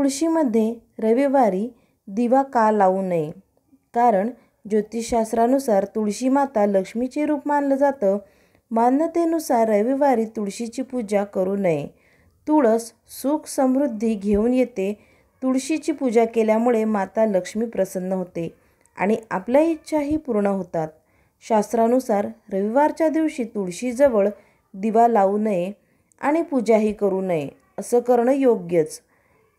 तुळशीमध्ये रविवारी दिवा का लावू नये? कारण ज्योतिषशास्त्रानुसार तुळशी माता लक्ष्मीचे रूप मानलं जातं. मान्यतेनुसार रविवारी तुळशीची पूजा करू नये. तुळस सुख समृद्धी घेऊन येते. तुळशीची पूजा केल्यामुळे माता लक्ष्मी प्रसन्न होते आणि आपल्या इच्छाही पूर्ण होतात. शास्त्रानुसार रविवारच्या दिवशी तुळशीजवळ दिवा लावू नये आणि पूजाही करू नये. असं करणं योग्यच.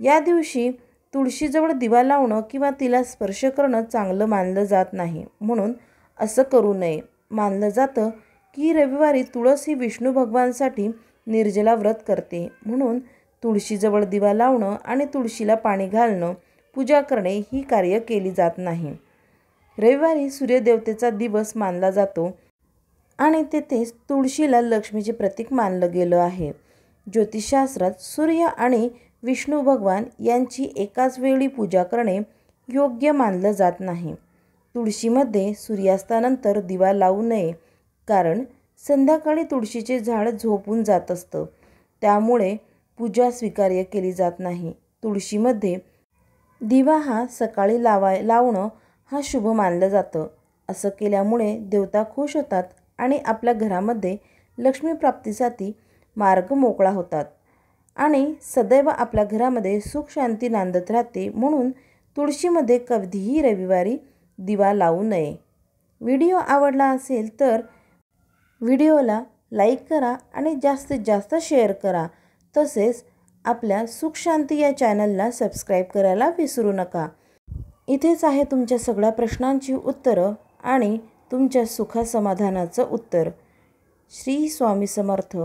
या दिवशी तुळशीजवळ दिवा लावणं किंवा तिला स्पर्श करणं चांगलं मानलं जात नाही, म्हणून असं करू नये. मानलं जातं की रविवारी तुळस ही विष्णू भगवानसाठी निर्जला व्रत करते, म्हणून तुळशीजवळ दिवा लावणं आणि तुळशीला पाणी घालणं, पूजा करणे ही कार्य केली जात नाही. रविवारी सूर्यदेवतेचा दिवस मानला जातो आणि तेथेच तुळशीला लक्ष्मीचे प्रतीक मानलं गेलं आहे. ज्योतिषशास्त्रात सूर्य आणि विष्णू भगवान यांची एकाच वेळी पूजा करणे योग्य मानलं जात नाही. तुळशीमध्ये सूर्यास्तानंतर दिवा लावू नये, कारण संध्याकाळी तुळशीचे झाड झोपून जात असतं, त्यामुळे पूजा स्वीकार्य केली जात नाही. तुळशीमध्ये दिवा हा सकाळी लावणं हा शुभ मानलं जातं. असं केल्यामुळे देवता खुश होतात आणि आपल्या घरामध्ये लक्ष्मी प्राप्तीसाठी मार्ग मोकळा होतात आणि सदैव आपल्या घरामध्ये सुख शांती नांदत राहते. म्हणून तुळशीमध्ये कधीही रविवारी दिवा लावू नये. व्हिडिओ आवडला असेल तर व्हिडिओला लाईक करा आणि जास्तीत जास्त शेअर करा. तसेच आपल्या सुख शांती या चॅनलला सबस्क्राईब करायला विसरू नका. इथेच आहे तुमच्या सगळ्या प्रश्नांची उत्तरं आणि तुमच्या सुखसमाधानाचं उत्तर. श्री स्वामी समर्थ.